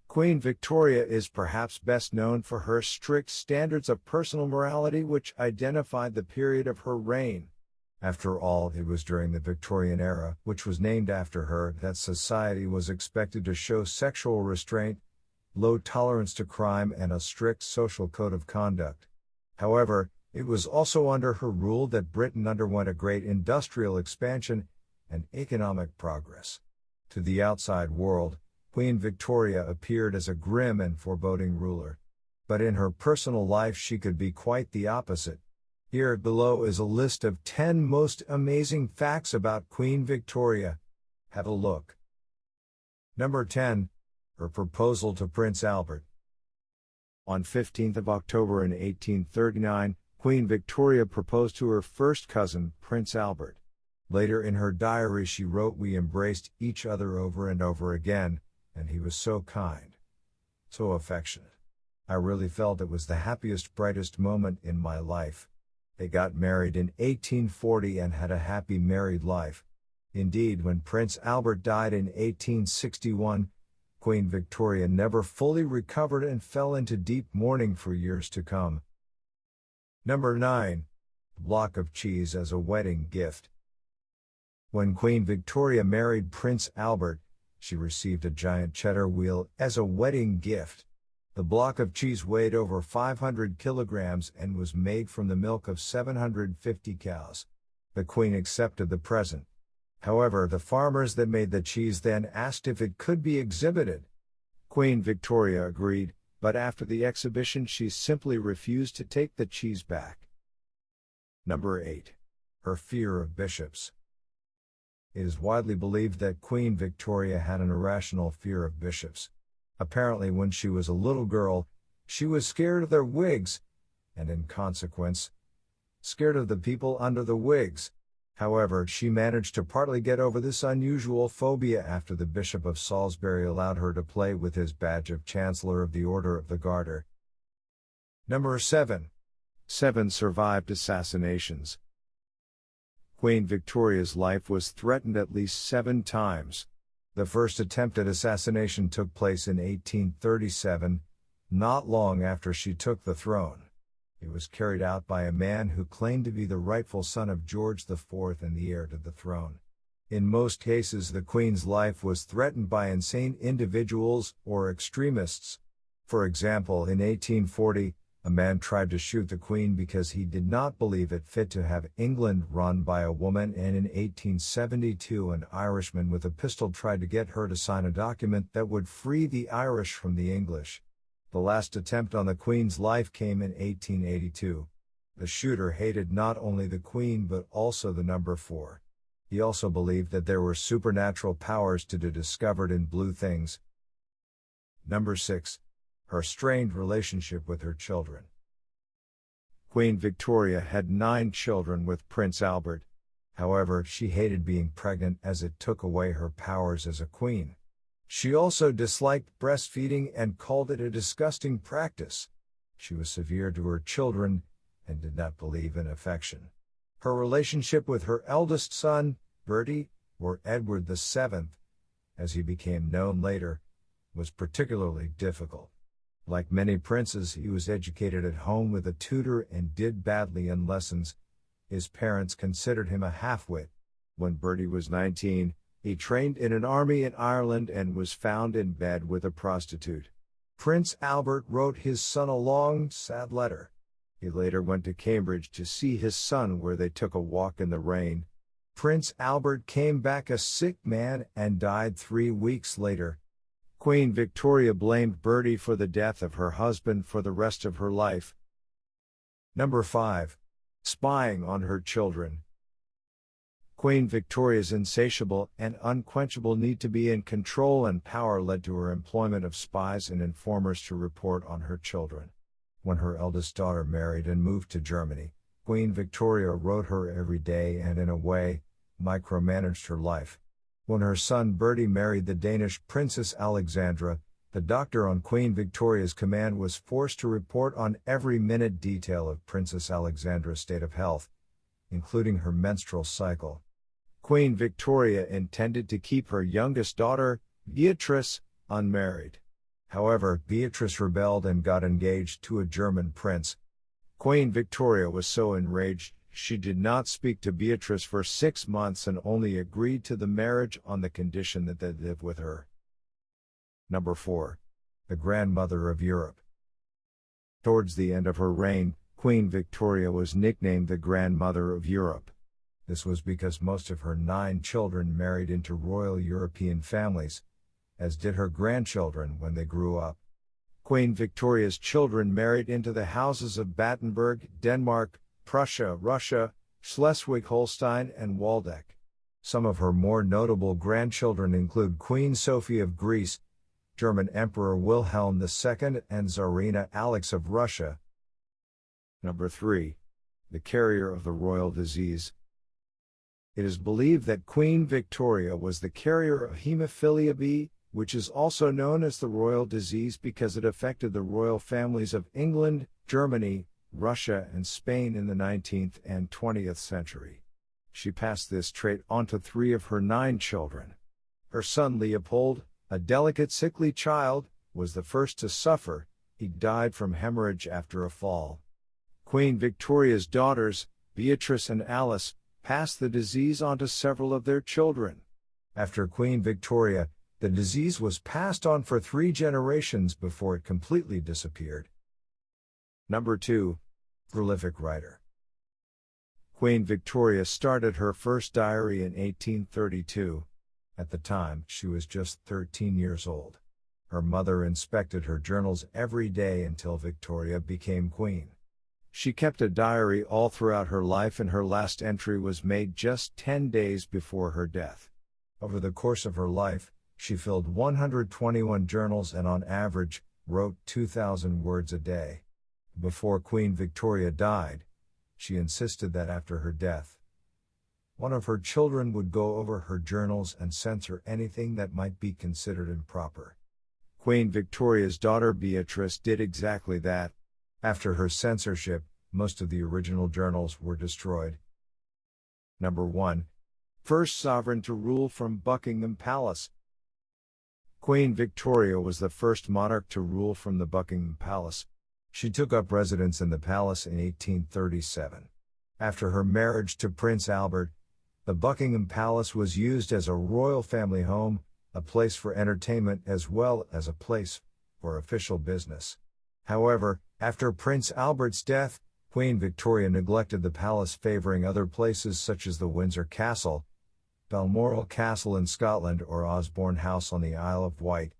Queen Victoria is perhaps best known for her strict standards of personal morality which identified the period of her reign. After all, it was during the Victorian era, which was named after her, that society was expected to show sexual restraint, low tolerance to crime, and a strict social code of conduct. However, it was also under her rule that Britain underwent a great industrial expansion and economic progress. To the outside world, Queen Victoria appeared as a grim and foreboding ruler. But in her personal life she could be quite the opposite. Here below is a list of 10 most amazing facts about Queen Victoria. Have a look. Number 10. Her proposal to Prince Albert. On 15th of October in 1839, Queen Victoria proposed to her first cousin, Prince Albert. Later in her diary she wrote, "We embraced each other over and over again, and he was so kind, so affectionate. I really felt it was the happiest, brightest moment in my life." They got married in 1840 and had a happy married life. Indeed, when Prince Albert died in 1861, Queen Victoria never fully recovered and fell into deep mourning for years to come. Number 9. Block of cheese as a wedding gift. When Queen Victoria married Prince Albert, she received a giant cheddar wheel as a wedding gift. The block of cheese weighed over 500 kilograms and was made from the milk of 750 cows. The Queen accepted the present. However, the farmers that made the cheese then asked if it could be exhibited. Queen Victoria agreed, but after the exhibition she simply refused to take the cheese back. Number 8. Her fear of bishops. It is widely believed that Queen Victoria had an irrational fear of bishops. Apparently, when she was a little girl, she was scared of their wigs, and in consequence, scared of the people under the wigs. However, she managed to partly get over this unusual phobia after the Bishop of Salisbury allowed her to play with his badge of Chancellor of the Order of the Garter. Number 7. 7 survived assassinations. Queen Victoria's life was threatened at least 7 times. The first attempt at assassination took place in 1837, not long after she took the throne. It was carried out by a man who claimed to be the rightful son of George IV and the heir to the throne. In most cases, the Queen's life was threatened by insane individuals or extremists. For example, in 1840, a man tried to shoot the Queen because he did not believe it fit to have England run by a woman, and in 1872 an Irishman with a pistol tried to get her to sign a document that would free the Irish from the English. The last attempt on the Queen's life came in 1882. The shooter hated not only the Queen but also the number 4. He also believed that there were supernatural powers to be discovered in blue things. Number 6. Her strained relationship with her children. Queen Victoria had 9 children with Prince Albert. However, she hated being pregnant as it took away her powers as a queen. She also disliked breastfeeding and called it a disgusting practice. She was severe to her children and did not believe in affection. Her relationship with her eldest son, Bertie, or Edward VII, as he became known later, was particularly difficult. Like many princes, he was educated at home with a tutor and did badly in lessons. His parents considered him a half-wit. When Bertie was 19, he trained in an army in Ireland and was found in bed with a prostitute. Prince Albert wrote his son a long, sad letter. He later went to Cambridge to see his son, where they took a walk in the rain. Prince Albert came back a sick man and died 3 weeks later. Queen Victoria blamed Bertie for the death of her husband for the rest of her life. Number 5. Spying on her children. Queen Victoria's insatiable and unquenchable need to be in control and power led to her employment of spies and informers to report on her children. When her eldest daughter married and moved to Germany, Queen Victoria wrote her every day and in a way, micromanaged her life. When her son Bertie married the Danish Princess Alexandra, the doctor on Queen Victoria's command was forced to report on every minute detail of Princess Alexandra's state of health, including her menstrual cycle. Queen Victoria intended to keep her youngest daughter, Beatrice, unmarried. However, Beatrice rebelled and got engaged to a German prince. Queen Victoria was so enraged, she did not speak to Beatrice for 6 months and only agreed to the marriage on the condition that they live with her. Number 4. The Grandmother of Europe. Towards the end of her reign, Queen Victoria was nicknamed the Grandmother of Europe. This was because most of her 9 children married into royal European families, as did her grandchildren when they grew up. Queen Victoria's children married into the houses of Battenberg, Denmark, Prussia, Russia, Schleswig-Holstein, and Waldeck. Some of her more notable grandchildren include Queen Sophie of Greece, German Emperor Wilhelm II, and Tsarina Alex of Russia. Number 3. The carrier of the royal disease. It is believed that Queen Victoria was the carrier of hemophilia B, which is also known as the royal disease because it affected the royal families of England, Germany, Russia, and Spain in the 19th and 20th century. She passed this trait on to 3 of her 9 children. Her son Leopold, a delicate sickly child, was the first to suffer. He died from hemorrhage after a fall. Queen Victoria's daughters, Beatrice and Alice, passed the disease on to several of their children. After Queen Victoria, the disease was passed on for 3 generations before it completely disappeared. Number 2. Prolific writer. Queen Victoria started her first diary in 1832. At the time, she was just 13 years old. Her mother inspected her journals every day until Victoria became queen. She kept a diary all throughout her life, and her last entry was made just 10 days before her death. Over the course of her life, she filled 121 journals and on average, wrote 2,000 words a day. Before Queen Victoria died, she insisted that after her death, one of her children would go over her journals and censor anything that might be considered improper. Queen Victoria's daughter Beatrice did exactly that. After her censorship, most of the original journals were destroyed. Number 1. First sovereign to rule from Buckingham Palace. Queen Victoria was the first monarch to rule from the Buckingham Palace. She took up residence in the palace in 1837. After her marriage to Prince Albert, the Buckingham Palace was used as a royal family home, a place for entertainment as well as a place for official business. However, after Prince Albert's death, Queen Victoria neglected the palace, favoring other places such as the Windsor Castle, Balmoral Castle in Scotland, or Osborne House on the Isle of Wight.